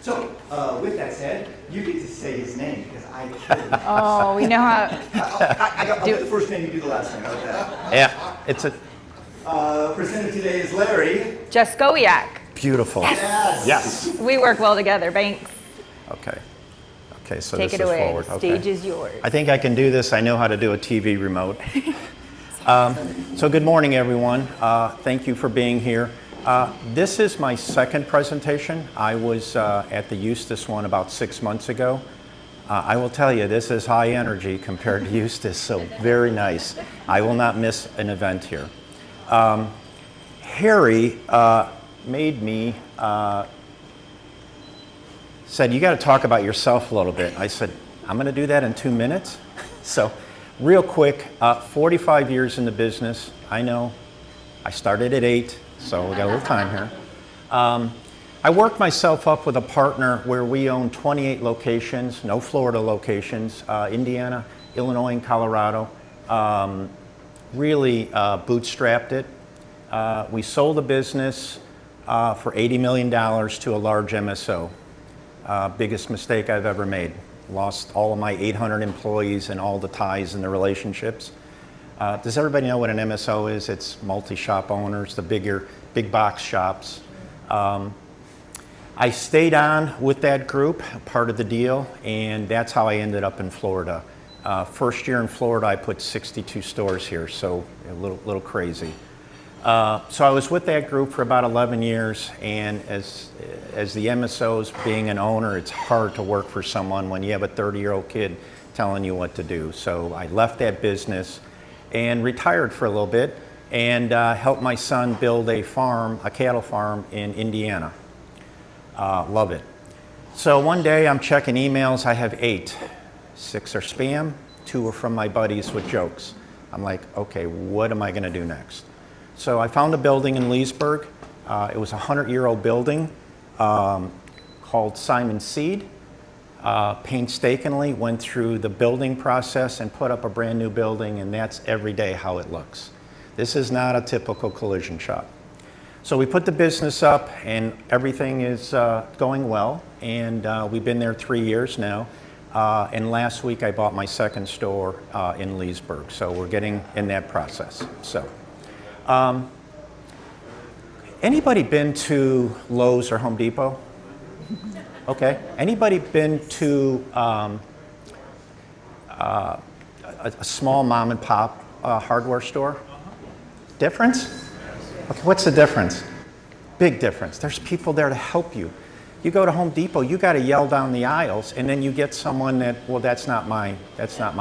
So, with that said, you get to say his name because I killed him. Oh, we know how. I'll do the first name, you do the last name. Okay. Yeah, it's a Presenter today is Larry. Jaskowiak. beautiful. Yes. Yes. We work well together. Thanks. Okay. Okay, so Take this it is away. forward. The Okay. stage is yours. I think I can do this. I know how to do a TV remote. So good morning, everyone. Thank you for being here. This is my second presentation. I was at the Eustis one about 6 months ago. I will tell you, this is high energy compared to Eustis, so very nice. I will not miss an event here. Harry made me, said, you got to talk about yourself a little bit. I said, I'm going to do that in 2 minutes. So real quick, 45 years in the business. I know I started at 8, so we got a little time here. I worked myself up with a partner where we own 28 locations, no Florida locations, Indiana, Illinois, and Colorado. Really bootstrapped it. We sold the business for $80 million to a large MSO. Biggest mistake I've ever made. Lost all of my 800 employees and all the ties and the relationships. Does everybody know what an MSO is? It's multi-shop owners, the big box shops. I stayed on with that group, part of the deal, and that's how I ended up in Florida. First year in Florida, I put 62 stores here, so a little crazy. So I was with that group for about 11 years, and as the MSOs, being an owner, it's hard to work for someone when you have a 30-year-old kid telling you what to do. So I left that business and retired for a little bit and helped my son build a cattle farm in Indiana. Love it. So one day I'm checking emails, I have 8. 6 are spam, 2 are from my buddies with jokes. I'm like, okay, what am I gonna do next? So I found a building in Leesburg. It was a 100-year-old building called Simon Seed. Painstakingly went through the building process and put up a brand new building, and that's every day how it looks. This is not a typical collision shop. So we put the business up and everything is going well, and we've been there 3 years now. And last week I bought my second store in Leesburg, so we're getting in that process. So, anybody been to Lowe's or Home Depot? Okay. Anybody been to a small mom and pop hardware store? Difference? Okay, what's the difference? Big difference. There's people there to help you. You go to Home Depot, you got to yell down the aisles, and then you get someone that, well, that's not my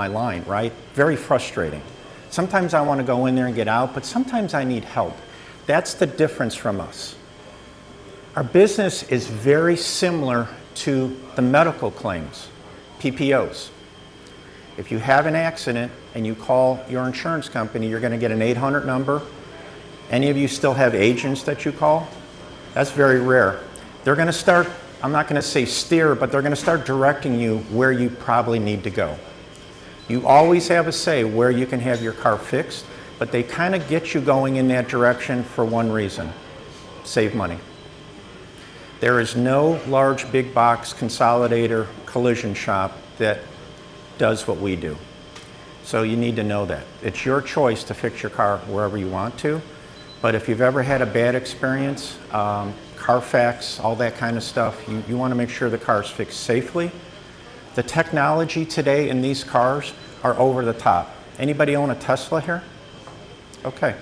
line, right? Very frustrating. Sometimes I want to go in there and get out, but sometimes I need help. That's the difference from us. Our business is very similar to the medical claims, PPOs. If you have an accident and you call your insurance company, you're going to get an 800 number. Any of you still have agents that you call? That's very rare. They're going to start, I'm not going to say steer, but they're going to start directing you where you probably need to go. You always have a say where you can have your car fixed, but they kind of get you going in that direction for one reason: save money. There is no large big box consolidator collision shop that does what we do. So you need to know that. It's your choice to fix your car wherever you want to, but if you've ever had a bad experience, Carfax, all that kind of stuff, you want to make sure the car's fixed safely. The technology today in these cars are over the top. Anybody own a Tesla here? Okay.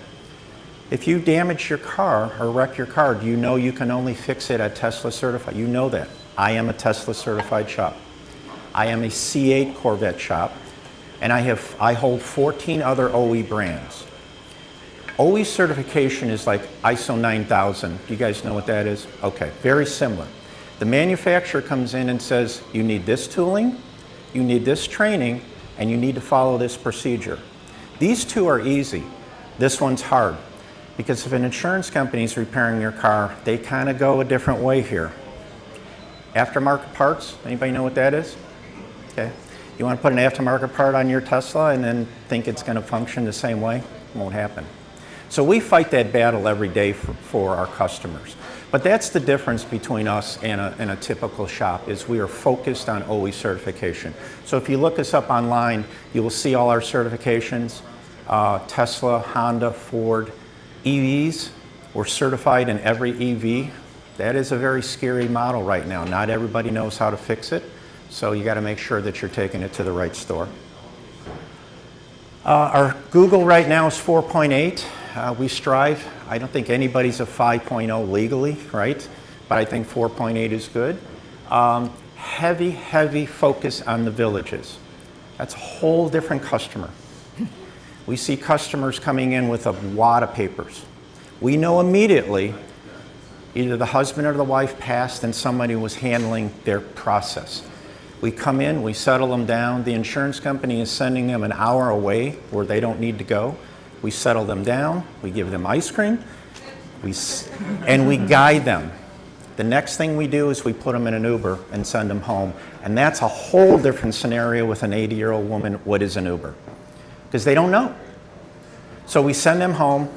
If you damage your car or wreck your car, do you know you can only fix it at Tesla certified? You know that. I am a Tesla certified shop. I am a C8 Corvette shop, and I hold 14 other OE brands. OE certification is like ISO 9000. Do you guys know what that is? Okay, very similar. The manufacturer comes in and says, you need this tooling, you need this training, and you need to follow this procedure. These two are easy. This one's hard, because if an insurance company is repairing your car, they kind of go a different way here. Aftermarket parts, anybody know what that is? Okay. You want to put an aftermarket part on your Tesla and then think it's going to function the same way? It won't happen. So we fight that battle every day for our customers. But that's the difference between us and a typical shop, is we are focused on OE certification. So if you look us up online, you will see all our certifications, Tesla, Honda, Ford, EVs. We're certified in every EV. That is a very scary model right now. Not everybody knows how to fix it, so you got to make sure that you're taking it to the right store. Our Google right now is 4.8. We strive. I don't think anybody's a 5.0 legally, right? But I think 4.8 is good. Heavy focus on the villages. That's a whole different customer. We see customers coming in with a wad of papers. We know immediately either the husband or the wife passed and somebody was handling their process. We come in, we settle them down. The insurance company is sending them an hour away where they don't need to go. We settle them down, we give them ice cream, and we guide them. The next thing we do is we put them in an Uber and send them home. And that's a whole different scenario with an 80-year-old woman. What is an Uber? Because they don't know. So we send them home.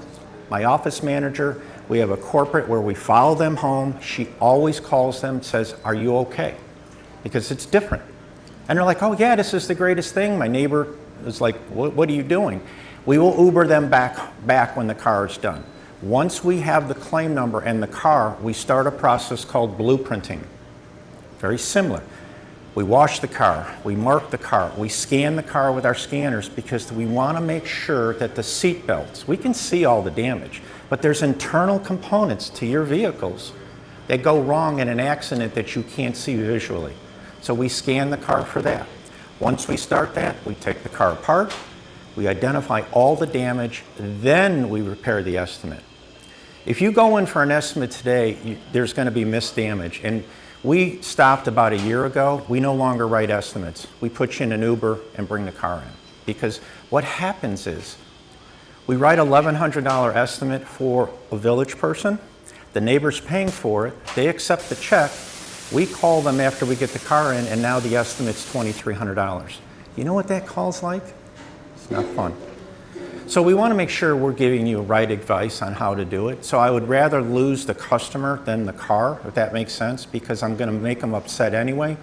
My office manager, we have a corporate where we follow them home. She always calls them, says, "Are you okay?" Because it's different. And they're like, "Oh yeah, this is the greatest thing." My neighbor is like, what are you doing? We will Uber them back when the car is done. Once we have the claim number and the car, we start a process called blueprinting. Very similar. We wash the car, we mark the car, we scan the car with our scanners because we want to make sure that the seat belts, we can see all the damage, but there's internal components to your vehicles that go wrong in an accident that you can't see visually. So we scan the car for that. Once we start that, we take the car apart, we identify all the damage, then we repair the estimate. If you go in for an estimate today, there's going to be missed damage. And we stopped about a year ago. We no longer write estimates. We put you in an Uber and bring the car in. Because what happens is, we write an $1,100 estimate for a village person. The neighbor's paying for it. They accept the check. We call them after we get the car in, and now the estimate's $2,300. You know what that call's like? It's not fun. So we want to make sure we're giving you right advice on how to do it. So I would rather lose the customer than the car, if that makes sense, because I'm going to make them upset anyway.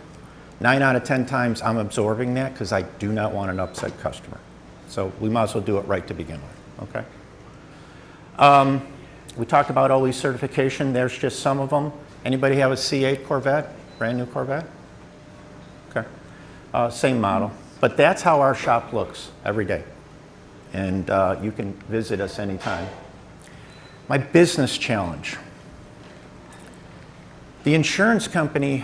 9 out of 10 times I'm absorbing that because I do not want an upset customer. So we might as well do it right to begin with, okay? We talked about OE certification. There's just some of them. Anybody have a C8 Corvette, brand new Corvette? Okay, same model. But that's how our shop looks every day. And you can visit us anytime. My business challenge. The insurance company,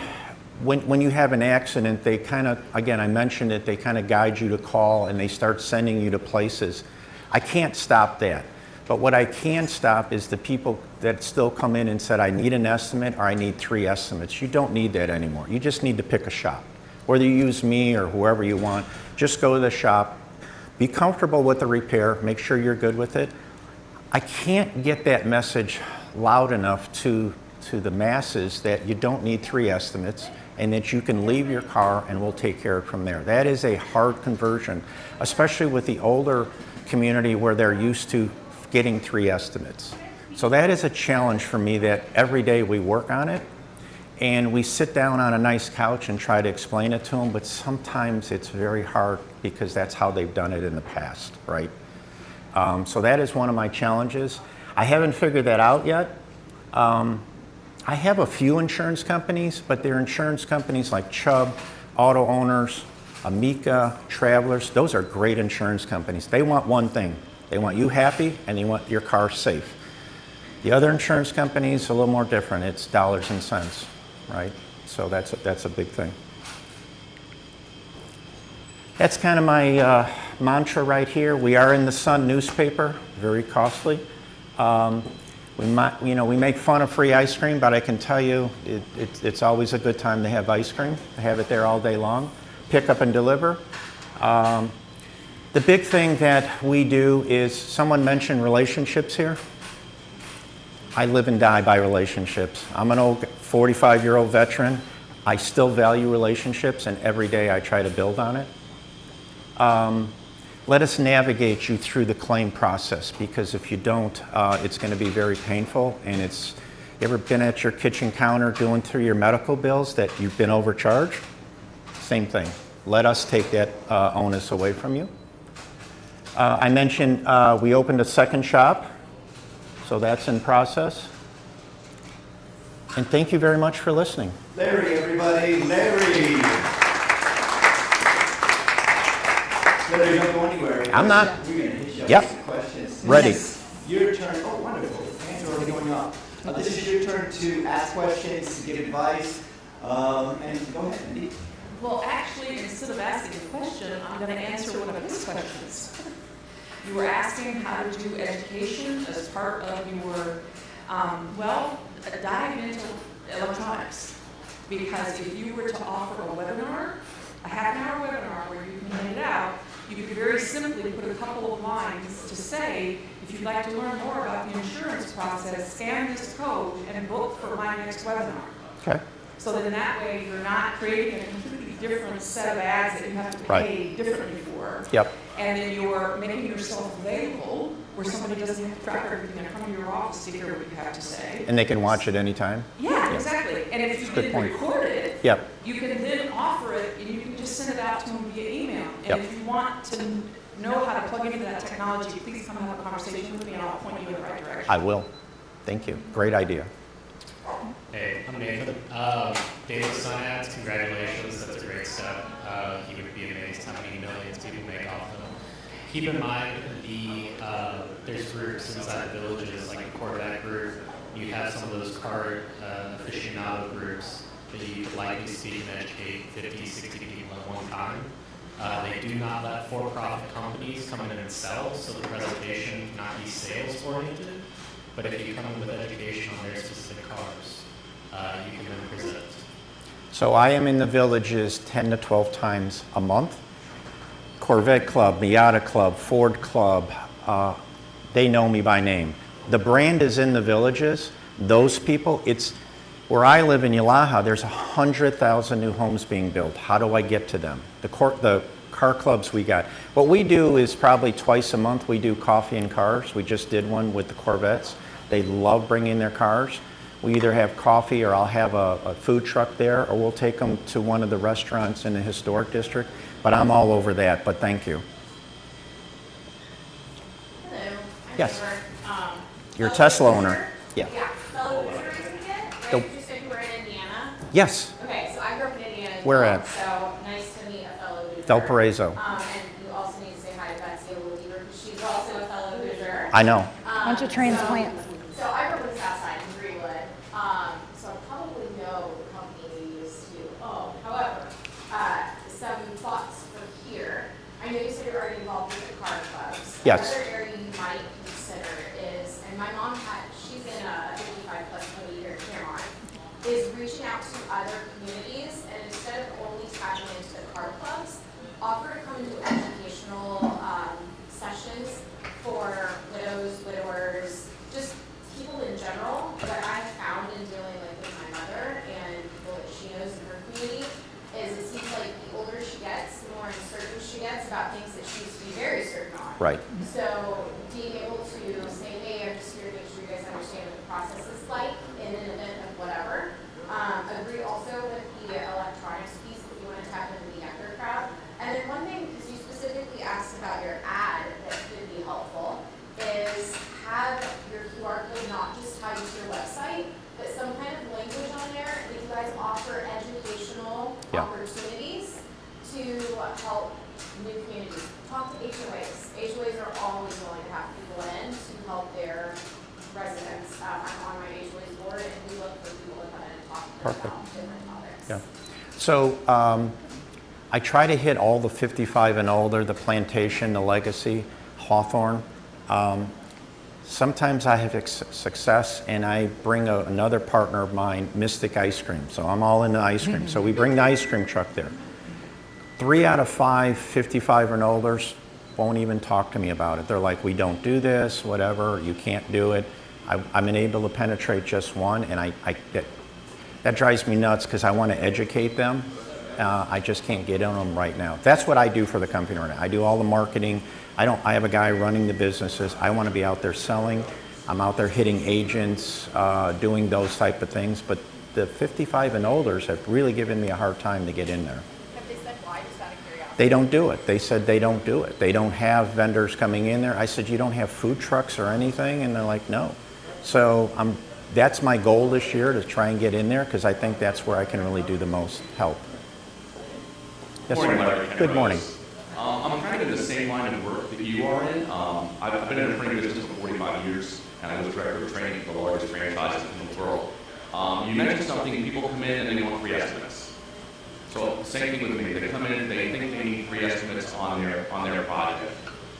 when you have an accident, they kind of, again, I mentioned it, they kind of guide you to call and they start sending you to places. I can't stop that. But what I can stop is the people that still come in and said, "I need an estimate," or "I need 3 estimates." You don't need that anymore. You just need to pick a shop. Whether you use me or whoever you want, just go to the shop. Be comfortable with the repair, make sure you're good with it. I can't get that message loud enough to the masses that you don't need 3 estimates and that you can leave your car and we'll take care of it from there. That is a hard conversion, especially with the older community where they're used to getting 3 estimates. So that is a challenge for me that every day we work on it. And we sit down on a nice couch and try to explain it to them, but sometimes it's very hard because that's how they've done it in the past, right? So that is one of my challenges. I haven't figured that out yet. I have a few insurance companies, but they're insurance companies like Chubb, Auto Owners, Amica, Travelers. Those are great insurance companies. They want one thing. They want you happy and they want your car safe. The other insurance companies are a little more different. It's dollars and cents. Right? So that's a big thing. That's kind of my mantra right here. We are in the Sun newspaper, very costly. We make fun of free ice cream, but I can tell you it's always a good time to have ice cream. I have it there all day long. Pick up and deliver. The big thing that we do is, someone mentioned relationships here. I live and die by relationships. I'm an old 45-year-old veteran. I still value relationships, and every day I try to build on it. Let us navigate you through the claim process, because if you don't, it's going to be very painful, and it's You ever been at your kitchen counter doing through your medical bills that you've been overcharged? Same thing. Let us take that onus away from you. I mentioned we opened a second shop, so that's in process. And thank you very much for listening. Larry, everybody, Larry. Larry, don't go anywhere. I'm not. We're going to hit you up Yep. with some questions. Ready. Yes, your turn. Oh, wonderful. Hands are already going up. This is your turn to ask questions, to give advice. And go ahead, Andy. Well, actually, instead of asking a question, I'm going to answer one of his questions. You were asking how to do education as part of your, dive into electronics. Because if you were to offer a webinar, a half-an-hour webinar where you can hand it out, you could very simply put a couple of lines to say, if you'd like to learn more about the insurance process, scan this code and book for my next webinar. Okay. So that in that way, you're not creating a completely different set of ads that you have to pay differently for. Yep. And then you're making yourself available where somebody doesn't have to track everything and come to your office to hear what you have to say. And they can watch it anytime? Yeah, exactly. And if you Good did point. record it, Yep. you can then offer it and you can just send it out to them via email. And Yep. if you want to know how to plug into that technology, please come have a conversation with me and I'll point you in the right direction. I will. Thank you. Great idea. Hey, I'm Nathan. David's son ads, congratulations, that's a great step. He would be amazed how many millions people make off of them. Keep in mind, there's groups inside the villages, like the Corvette group. You have some of those car aficionado groups that you could likely speak and educate 50, 60 people at one time. They do not let for-profit companies come in and sell, so the presentation cannot be sales-oriented. But if you come in with education on their specific cars, you can then present. So I am in the villages 10 to 12 times a month. Corvette Club, Miata Club, Ford Club, they know me by name. The brand is in the villages. Those people, it's where I live in Yalaha, there's 100,000 new homes being built. How do I get to them? The car clubs we got. What we do is probably twice a month we do coffee and cars. We just did one with the Corvettes. They love bringing their cars. We either have coffee or I'll have a food truck there, or we'll take them to one of the restaurants in the historic district. But I'm all over that, but thank you. Hello. I'm Yes. Amber. You're a fellow Tesla owner. Hoosier. Yeah. Yeah, fellow Hoosier certificate, right? The- You said you were in Indiana. Yes, Okay, so I grew up in Indiana as Where well, at? So nice to meet a fellow Hoosier. Valparaiso. And you also need to say hi to Betsy Leesburg, because she's also a fellow Hoosier. I know. Bunch of transplants. So I grew up in the South Side in Greenwood, so I probably know the company we used to own. However, some thoughts for here. I know you said you're already involved with the car clubs. Yes. Another area you might consider is, and my mom she's in a 55 plus community here at Clermont, is reaching out to other communities and instead of only tapping into the car clubs, offer to come into educational sessions for widows, widowers, just people in general. What I've found in dealing with my mother and people that she knows in her community is it seems like the older she gets, the more uncertain she gets about things that she used to be very certain on. Right. So being able to say, hey, I'm just here to make sure you guys understand what the process is like in an event of whatever. Agree also with the electronics piece if you want to tap into the younger crowd. And then one thing, because you specifically asked about your ad that could be helpful, is have your QR code not just tied to your website, but some kind of language on there that you guys offer educational opportunities to help new communities. Talk to HOAs. HOAs are always willing to have people in to help their residents. I'm on my HOA's board and we look for people to come in and talk to them about different topics. Yeah. So I try to hit all the 55 and older, the Plantation, the Legacy, Hawthorne. Sometimes I have success and I bring another partner of mine, Mystic Ice Cream. So I'm all into ice cream. So we bring the ice cream truck there. 3 out of 5 55 and olders won't even talk to me about it. They're like, we don't do this, whatever, you can't do it. I'm able to penetrate just one, and that drives me nuts because I want to educate them. I just can't get on them right now. That's what I do for the company right now. I do all the marketing. I have a guy running the businesses. I want to be out there selling. I'm out there hitting agents, doing those type of things, but the 55 and olders have really given me a hard time to get in there. Have they said why, just out of curiosity? They don't do it. They said they don't do it. They don't have vendors coming in there. I said, you don't have food trucks or anything? And they're like, no. So that's my goal this year, to try and get in there, because I think that's where I can really do the most help. Yes, Morning, sir. Larry. Good morning. I'm kind of in the same line of work that you are in. I've been in the printing business for 45 years, and I was director of training for the largest franchises in the world. You mentioned something, people come in and they want free estimates. So same thing with me, they come in, they think they need free estimates on their project.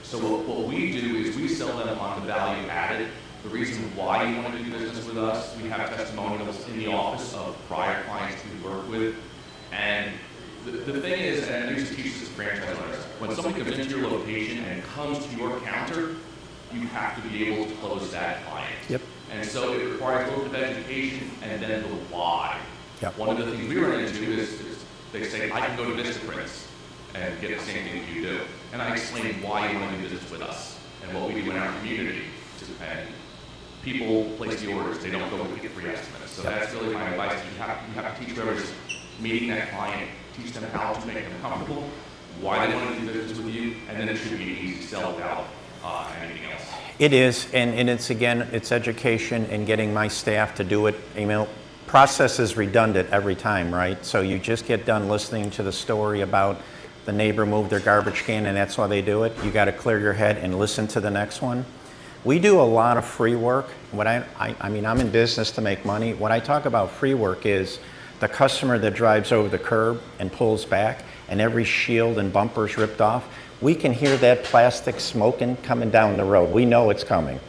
So what we do is we sell them on the value added. The reason why you want to do business with us, we have testimonials in the office of prior clients we work with. And the thing is, and I used to teach this to franchise owners, when somebody comes into your location and comes to your counter, you have to be able to close that client. Yep. And so it requires both of education and then the why. Yep. One of the things we run into is they say, I can go to Vistaprints and get the same thing that you do. And I explain why you want to do business with us and what we do in our community. And people place the orders, they don't go and get free estimates. So that's really my advice. You have to teach whoever's meeting that client, teach them how to make them comfortable, why they want to do business with you, and then it should be an easy sell without anything else. It is, and it's, again, it's education and getting my staff to do it. You know, process is redundant every time, right? So you just get done listening to the story about the neighbor moved their garbage can and that's why they do it. You got to clear your head and listen to the next one. We do a lot of free work. What I mean, I'm in business to make money. What I talk about free work is the customer that drives over the curb and pulls back and every shield and bumper's ripped off. We can hear that plastic smoking coming down the road. We know it's coming.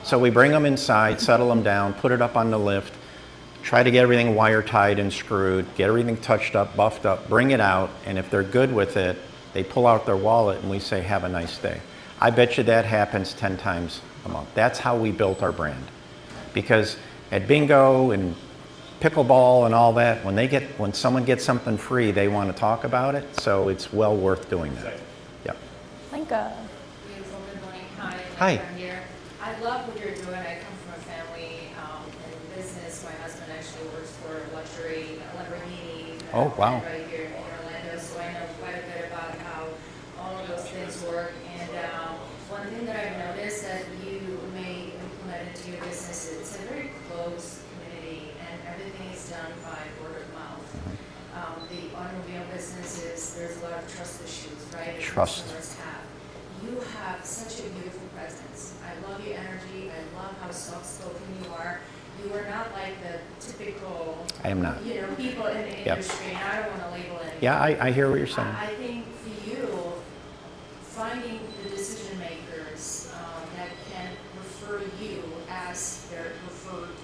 So we bring them inside, settle them down, put it up on the lift, try to get everything wire tied and screwed, get everything touched up, buffed up, bring it out, and if they're good with it, they pull out their wallet and we say, have a nice day. I bet you that happens 10 times a month. That's how we built our brand. Because at bingo and pickleball and all that, when someone gets something free, they want to talk about it, so it's well worth doing that. Yep. Linka. Beautiful, good morning. Hi. Hi. I'm here. I love what you're doing. I come from a family in business. My husband actually works for a luxury Lamborghini. Oh, wow. Right here in Orlando, so I know quite a bit about how all of those things work. And one thing that I've noticed that you may implement into your business, it's a very close community, and everything is done by word of mouth. The automobile businesses, there's a lot of trust issues, right? Trust. Customers have. You have such a beautiful presence. I love your energy. I love how soft-spoken you are. You are not like the typical, I am not. people in the Yep. industry, and I don't want to label it. Yeah, I hear what you're saying. I think for you, finding the decision makers that can refer you as their preferred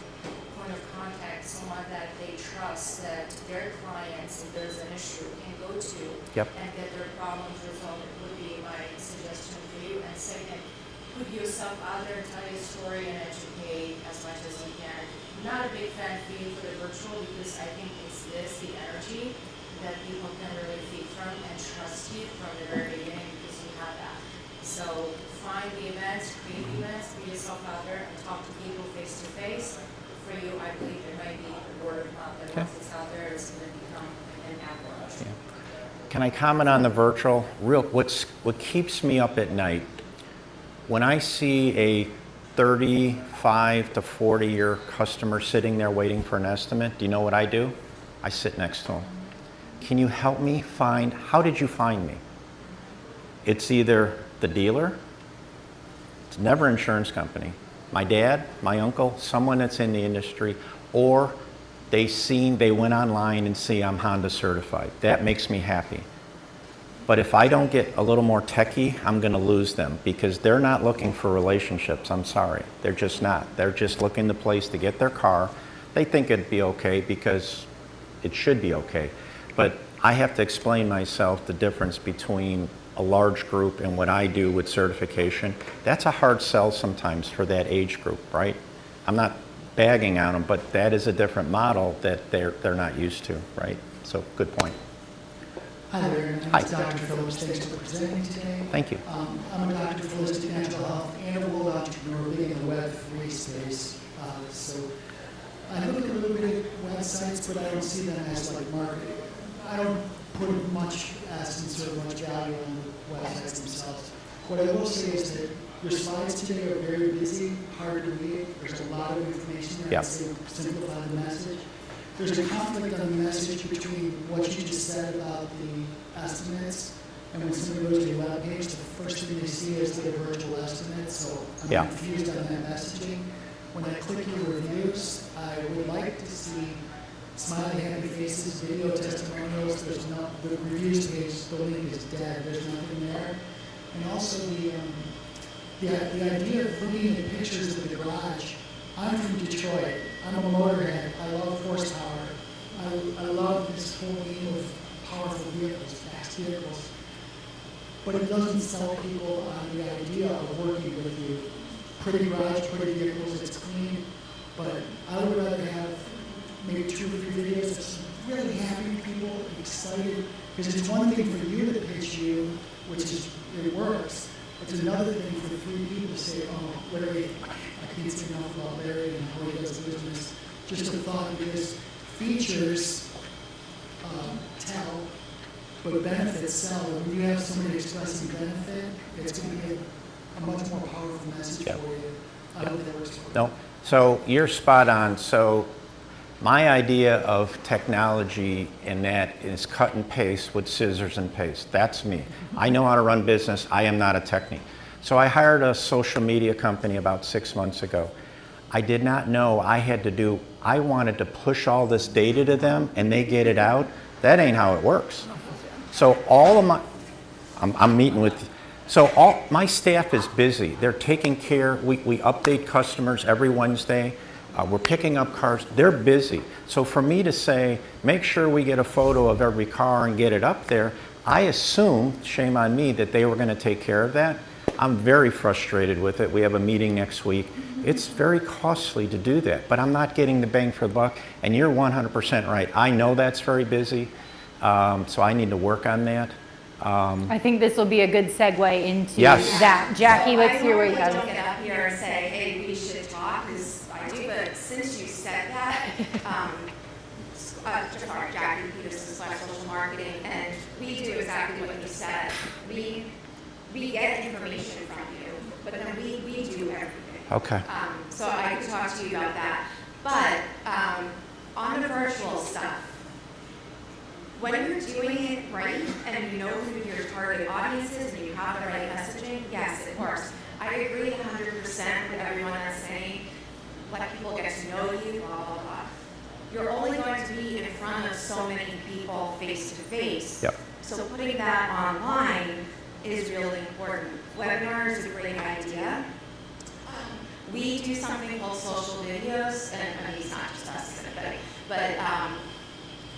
point of contact, someone that they trust, that their clients, if there's an issue, can go to Yep. and get their problems resolved would be my suggestion for you. And second, put yourself out there and tell your story and educate as much as you can. Not a big fan for you for the virtual because I think it's the energy that people can really feed from and trust you from the very beginning because you have that. So find the events, create events, put yourself out there and talk to people face to face. For you, I believe it might be the word of mouth that once it's out there, it's going to become an avalanche. Yeah. Can I comment on the virtual? What keeps me up at night, when I see a 35 to 40-year customer sitting there waiting for an estimate, do you know what I do? I sit next to him. Can you help me find, how did you find me? It's either the dealer, it's never an insurance company, my dad, my uncle, someone that's in the industry, or they went online and see I'm Honda certified. That makes me happy. But if I don't get a little more techie, I'm going to lose them because they're not looking for relationships. I'm sorry. They're just not. They're just looking the place to get their car. They think it'd be okay because it should be okay. But I have to explain myself the difference between a large group and what I do with certification. That's a hard sell sometimes for that age group, right? I'm not bagging on them, but that is a different model that they're not used to, right? So good point. Hi there, my Hi. name is Dr. Phillips. Thanks for presenting today. Thank you. I'm a doctor of holistic natural health and a world entrepreneur living in the Web3 space. So I look at a little bit at websites, but I don't see them as like marketing. I don't put much essence or much value on the websites themselves. What I will say is that your slides today are very busy, hard to read. There's a lot of information there. Yeah. I'd say simplify the message. There's a conflict on the message between what you just said about the estimates, and when somebody goes to your web page, the first thing they see is the virtual estimate, so I'm Yeah. confused on that messaging. When I click your reviews, I would like to see smiley, happy faces, video testimonials. There's no, the reviews page, the link is dead, there's nothing there. And also the idea of looking at pictures of the garage. I'm from Detroit. I'm a motorhead. I love horsepower. I love this whole game of powerful vehicles, fast vehicles. But it doesn't sell people on the idea of working with you. Pretty garage, pretty vehicles, it's clean. But I would rather have maybe 2 or 3 videos of some really happy people, excited. Because it's one thing for you to pitch you, which is, it works. It's another thing for 3 people to say, oh, Larry, I can't say enough about Larry and how he does business. Just a thought, because features tell, but benefits sell. And when you have somebody expressing benefit, it's going to be a much more powerful message Yeah. for you. I hope that works for you. No, so you're spot on. So my idea of technology in that is cut and paste with scissors and paste. That's me. I know how to run business. I am not a techie. So I hired a social media company about 6 months ago. I did not know I wanted to push all this data to them and they get it out. That ain't how it works. So all of I'm meeting with, so all my staff is busy. They're taking care, we update customers every Wednesday. We're picking up cars, they're busy. So for me to say, make sure we get a photo of every car and get it up there, I assumed, shame on me, that they were gonna take care of that. I'm very frustrated with it. We have a meeting next week. It's very costly to do that, but I'm not getting the bang for the buck, and you're 100% right. I know that's very busy, so I need to work on that. I think this will be a good segue into Yes. that. Jackie, let's hear what you I have. don't get up here and say, hey, we should talk, because I do, but since you said that, sorry, Jackie Peterson / social marketing, and we do exactly what you said. We get information from you, but then we do everything. Okay. So I could talk to you about that. But on the virtual stuff, when you're doing it right and you know who your target audience is and you have the right messaging, yes, it works. I agree 100% with everyone that's saying, let people get to know you, blah, blah, blah. You're only going to be in front of so many people face to face. Yep. So putting that online is really important. Webinar is a great idea. We do something called social videos, and I mean, it's not just us, but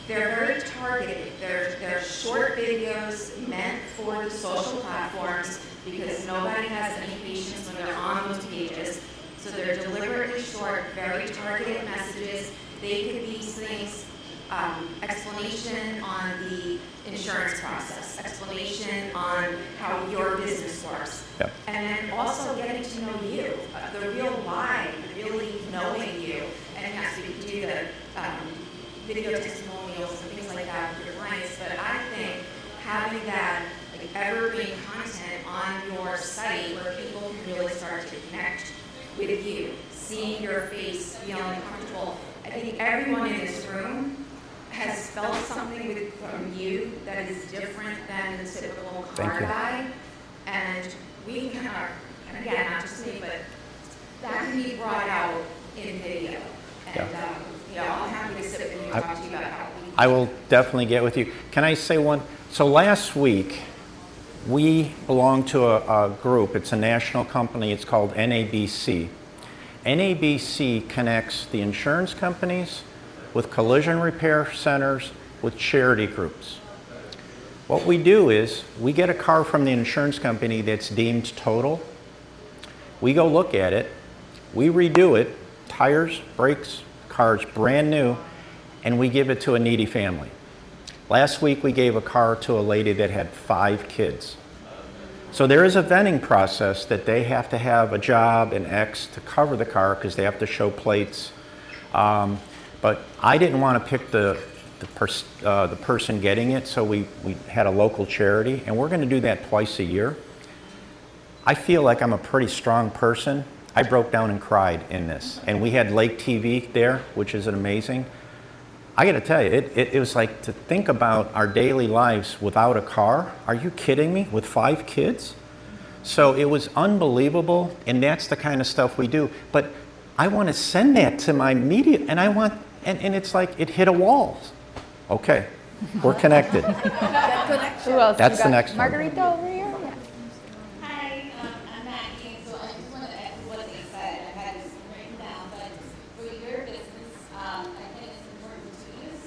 they're very targeted. They're short videos meant for the social platforms because nobody has any patience when they're on those pages. So they're deliberately short, very targeted messages. They could be things, explanation on the insurance process, explanation on how your business works. Yep. And then also getting to know you, the real why, really knowing you. And yes, we can do the video testimonials and things like that with your clients, but I think having that like evergreen content on your site where people can really start to connect with you, seeing your face, feeling comfortable. I think everyone in this room has felt something from you that is different than the typical car guy, and we can, and again, not just me, but that can be brought out in video. And you know, I'm happy to sit with you and talk to you about how we. I will definitely get with you. Can I say one? So last week, we belong to a group. It's a national company. It's called NABC. NABC connects the insurance companies with collision repair centers, with charity groups. What we do is we get a car from the insurance company that's deemed total. We go look at it. We redo it, tires, brakes, car's brand new, and we give it to a needy family. Last week we gave a car to a lady that had 5 kids. So there is a vetting process that they have to have a job and X to cover the car because they have to show plates. But I didn't want to pick the person getting it, so we had a local charity, and we're going to do that twice a year. I feel like I'm a pretty strong person. I broke down and cried in this, and we had Lake TV there, which is amazing. I got to tell you, it was like to think about our daily lives without a car. Are you kidding me? With 5 kids? So it was unbelievable, and that's the kind of stuff we do. But I want to send that to my media, and I want, and it's like it hit a wall. Okay, we're connected. Who else? That's You the got next one. Margarita over here? Yeah. Hi, I'm Maggie, so I just wanted to echo what they said. I had this written down, but for your business, I think it's important to use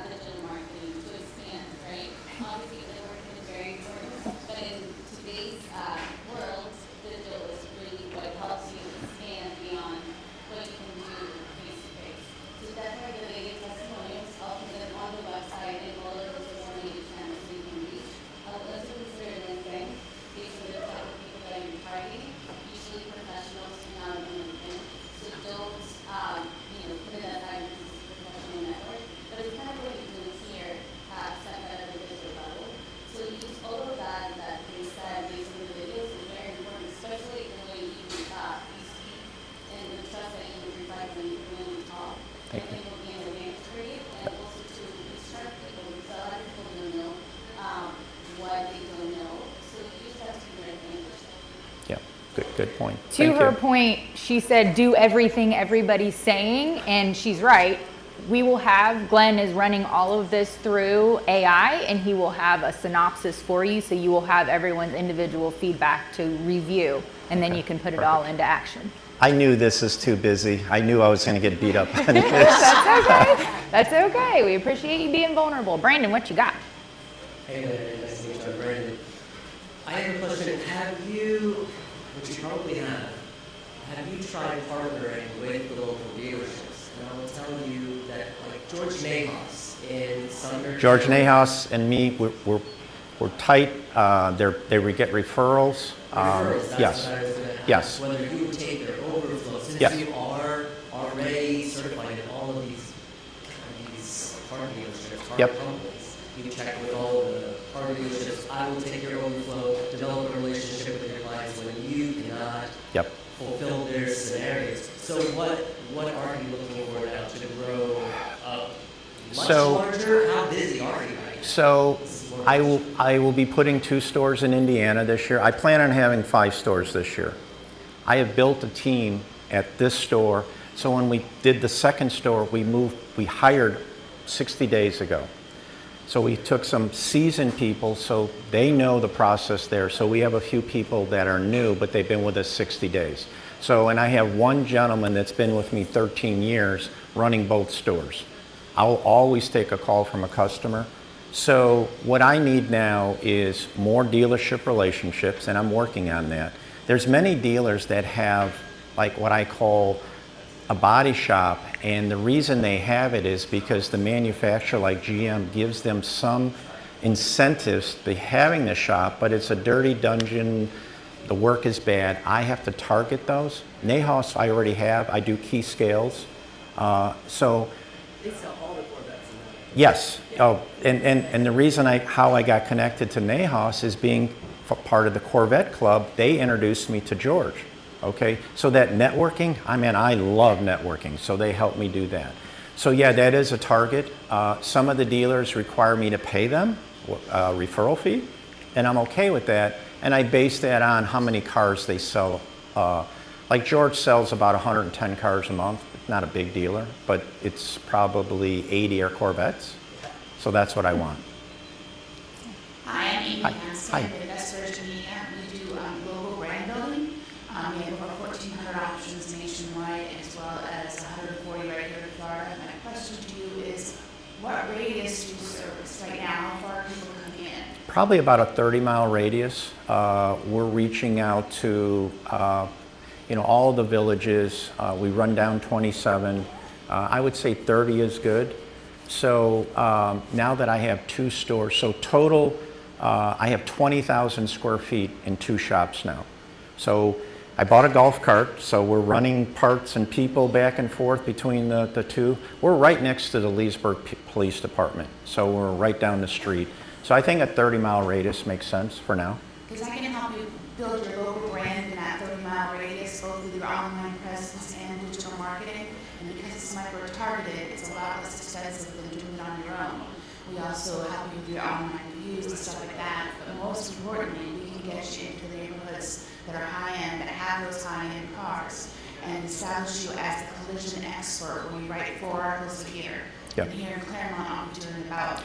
digital marketing to expand, right? Obviously, networking is very important, but in today's world, digital is really what helps you expand beyond what you can do face-to-face. So definitely the latest testimonials, I'll put them on the website and all of those social media channels so you can reach. I'll also consider LinkedIn, based on the type of people that you're targeting, usually professionals not on LinkedIn. So don't, put in that time because it's a professional network. But it's kind of what you're doing here, set that at a digital level. So use all of that they said based on the videos is very important, especially the way you speak and the trust that you provide when you talk. I think will be an advantage for you, and also to instruct people, because a lot of people don't know what they don't know. So use that to your advantage. Yeah, good point. To Thank her you. point, she said, do everything everybody's saying, and she's right. We will have, Glenn is running all of this through AI, and he will have a synopsis for you, so you will have everyone's individual feedback to review, and then you can put it all into action. I knew this is too busy. I knew I was going to get beat up on this. That's okay. That's okay. We appreciate you being vulnerable. Brandon, what you got? Hey there, nice to meet you, I'm Brandon. I have a question. Have you, which you probably have you tried partnering with the local dealerships? And I will tell you that, like George Nahas in Sumner. George Nahas and me, we're tight. They get referrals. Referrals, that's Yes. what I was going to ask. Yes. Whether you would take their overflow, since Yes. you are already certified in all of these car dealerships, car Yep. companies. You check with all the car dealerships. I will take your overflow, develop a relationship with your clients when you cannot Yep. fulfill their scenarios. So what are you looking for now to grow up? Much larger? How busy are you right now? So I will be putting 2 stores in Indiana this year. I plan on having 5 stores this year. I have built a team at this store. So when we did the second store, we hired 60 days ago. So we took some seasoned people, so they know the process there. So we have a few people that are new, but they've been with us 60 days. So, and I have one gentleman that's been with me 13 years running both stores. I'll always take a call from a customer. So what I need now is more dealership relationships, and I'm working on that. There's many dealers that have like what I call a body shop, and the reason they have it is because the manufacturer like GM gives them some incentives to be having the shop, but it's a dirty dungeon, the work is bad. I have to target those. Nahas I already have, I do key scales. So They sell all the Corvettes in that. yes, and the reason how I got connected to Nahas is being part of the Corvette Club. They introduced me to George. Okay, so that networking, I love networking, so they help me do that. So yeah, that is a target. Some of the dealers require me to pay them a referral fee, and I'm okay with that. And I base that on how many cars they sell. Like George sells about 110 cars a month. Not a big dealer, but it's probably 80 are Corvettes. So that's what I want. Hi, I'm Amy Hi. Hansen Hi. with Leesburg, Indiana. We do local brand building. We have over 1,400 options nationwide, as well as 140 right here in Florida. My question to you is, what radius do you service right now? How far are people coming in? Probably about a 30-mile radius. We're reaching out to all the villages. We run down 27. I would say 30 is good. So now that I have 2 stores, so total, I have 20,000 square feet in 2 shops now. So I bought a golf cart, so we're running parts and people back and forth between the 2. We're right next to the Leesburg Police Department, so we're right down the street. So I think a 30-mile radius makes sense for now. Because I can help you build your local brand in that 30-mile radius, both with your online presence and digital marketing. And because it's micro-targeted, it's a lot less expensive than doing it on your own. We also help you with your online reviews and stuff like that. But most importantly, we can get you into the neighborhoods that are high-end, that have those high-end cars, and establish you as the collision expert when we write 4 articles a year. Yep. And here in Clermont, I'll be doing about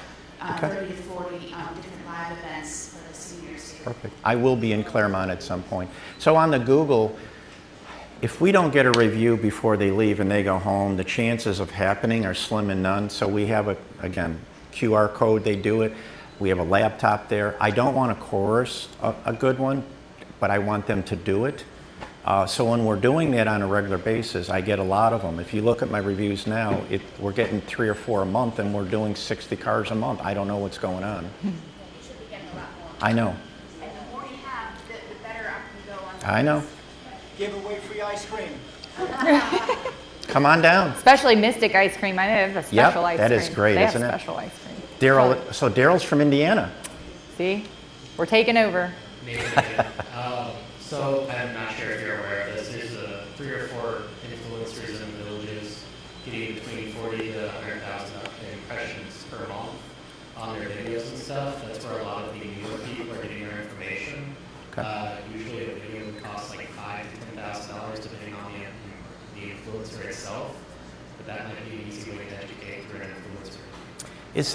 30 to 40 different live events for the seniors here. Perfect. I will be in Clermont at some point. So on the Google, if we don't get a review before they leave and they go home, the chances of happening are slim and none. So we have again, QR code, they do it. We have a laptop there. I don't want to coerce a good one, but I want them to do it. So when we're doing that on a regular basis, I get a lot of them. If you look at my reviews now, we're getting 3 or 4 a month, and we're doing 60 cars a month. I don't know what's going on. You should be getting a lot more. I know. And the more you have, the better up you go on the I know. Give away free ice cream. Come on down. Especially Mystic ice cream. I have a special ice cream. That is great, they isn't have it? special ice cream. Daryl, so Daryl's from Indiana. See? We're taking over. Maybe. So I'm not sure if you're aware of this. There's 3 or 4 influencers in the villages getting between 40 to 100,000 impressions per month on their videos and stuff. That's where a lot of the newer people are getting their information. Okay. Usually a video costs like $5,000 to $10,000 depending on the influencer itself. But that might be an easy way to educate through an influencer. Is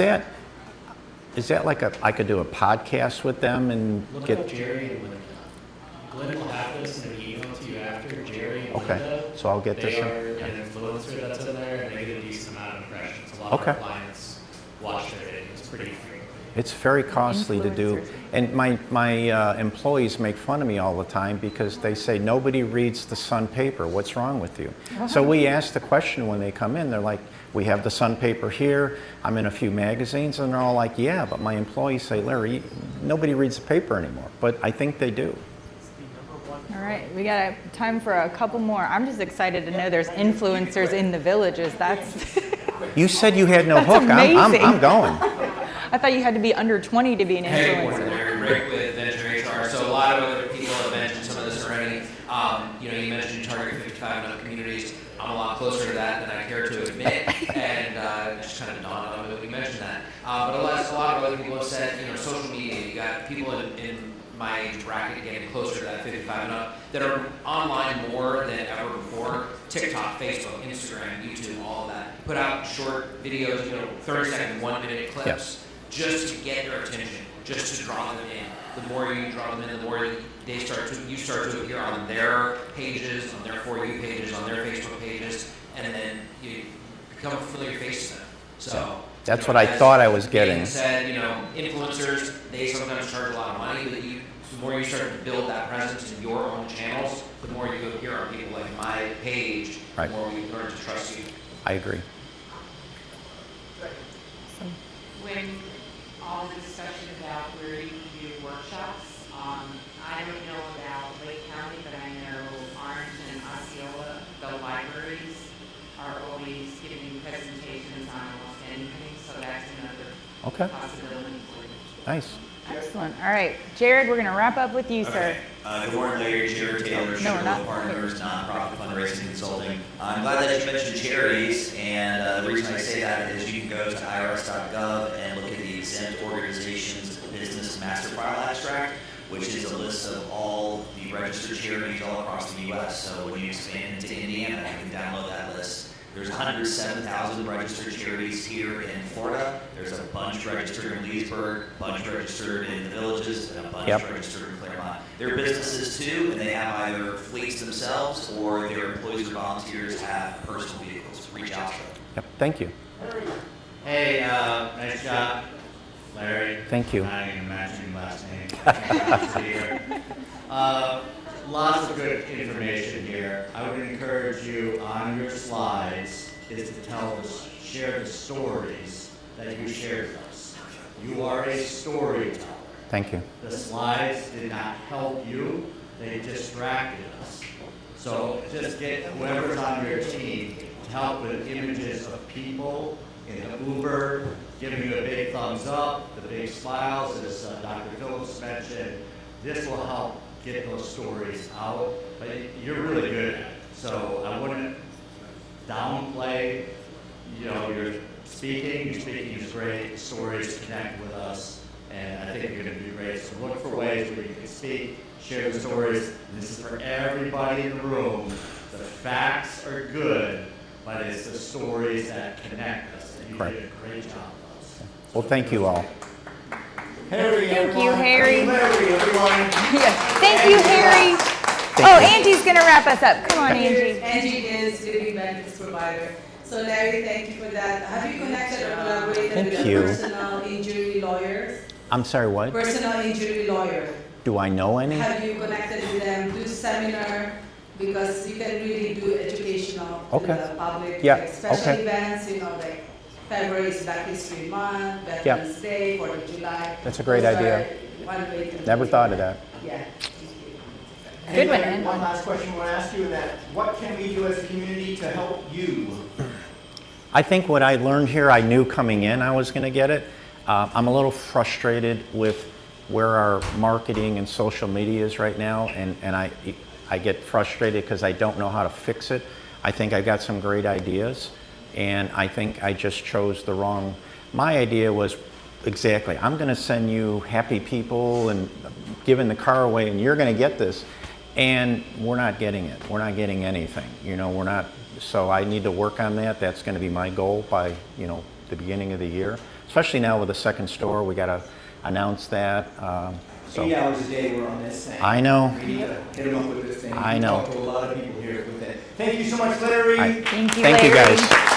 that like I could do a podcast with them and Look get... up Jerry and Linda. Glenn will have this in an email to you after. Jerry and Okay, Linda, so I'll get this they in. are an influencer that's in there, and they get a decent amount of impressions. A lot of our clients watch their videos pretty frequently. It's very costly to do. Influencers. And my employees make fun of me all the time because they say, nobody reads the Sun paper. What's wrong with you? So we ask the question when they come in. They're like, we have the Sun paper here. I'm in a few magazines. And they're all like, yeah, but my employees say, Larry, nobody reads the paper anymore. But I think they do. All right, we got time for a couple more. I'm just excited to know there's influencers in the villages. That's You said you had no That's hook. amazing. I'm going. I thought you had to be under 20 to be an Hey, good morning, influencer. Larry. Rick with Venture HR. So a lot of other people have mentioned some of this already. You mentioned you target 55 and up communities. I'm a lot closer to that than I care to admit, and it just kind of dawned on me when you mentioned that. But a lot of other people have said, social media. You got people in my age bracket getting closer to that 55 and up that are online more than ever before. TikTok, Facebook, Instagram, YouTube, all of that. Put out short videos, 30-second, 1-minute clips, just to get their attention, just to draw them in. The more you draw them in, the more you start to appear on their pages, on their For You pages, on their Facebook pages, and then you become a familiar face to them. So That's what I thought I was getting. Being said, influencers, they sometimes charge a lot of money, but the more you start to build that presence in your own channels, the more you appear on people like my page, the more we learn to trust you. I agree. When all the discussion about where you can do workshops, I don't know about Lake County, but I know Orange and Osceola, the libraries are always giving presentations on almost anything, so that's another possibility for you. Nice. Excellent. All right, Jared, we're going to wrap up with you, sir. Good morning, Larry. Jared Taylor, Sugarloaf Partners, nonprofit fundraising consulting. I'm glad that you mentioned charities, and the reason I say that is you can go to irs.gov and look at the exempt organizations business master file abstract, which is a list of all the registered charities all across the U.S. So when you expand into Indiana, you can download that list. There's 107,000 registered charities here in Florida. There's a bunch registered in Leesburg, a bunch registered in the villages, and a bunch registered in Clermont. They're businesses too, and they have either fleets themselves or their employees or volunteers have personal vehicles. Reach out to them. Yep. Thank you. Hey, nice job, Larry. Thank you. Not even matching last name. Nice to see you. Lots of good information here. I would encourage you on your slides is to share the stories that you shared with us. You are a storyteller. Thank you. The slides did not help you, they distracted us. So just get whoever's on your team to help with images of people in the Uber, giving you a big thumbs up, the big smiles, as Dr. Phillips mentioned. This will help get those stories out, but you're really good at it. So I wouldn't downplay, your speaking is great, stories connect with us, and I think you're gonna do great. So look for ways where you can speak, share the stories. And this is for everybody in the room. The facts are good, but it's the stories that connect us, and you did a great job with us. Well, thank you all. Harry, Thank you, Harry. Larry, everyone. Yeah. Thank you, Harry. Oh, Angie's gonna wrap us up. Come on, Angie. Angie is living benefits provider. So Larry, thank you for that. Have you connected or collaborated with a personal injury lawyer? I'm sorry, what? Personal injury lawyer. Do I know any? Have you connected with them, do seminar? Because you can really do educational to the public, Yeah. like special events, like February is Black History Month, Veterans Day, 4th of July. That's a great Those idea. are one way to Never thought of that. Yeah. Good one, Anybody, Ed. one last question I want to ask you, that what can we do as a community to help you? I think what I learned here, I knew coming in I was going to get it. I'm a little frustrated with where our marketing and social media is right now, and I get frustrated because I don't know how to fix it. I think I got some great ideas, and I think I just chose the wrong. My idea was exactly, I'm going to send you happy people and giving the car away, and you're going to get this. And we're not getting it. We're not getting anything. We're not. So I need to work on that. That's going to be my goal by, the beginning of the year. Especially now with the second store, we got to announce that. 8 hours a day we're on this thing. I know. We need to hit them up with this thing. I know. We talked to a lot of people here with it. Thank you so much, Larry. Thank you, Thank you, Larry. guys.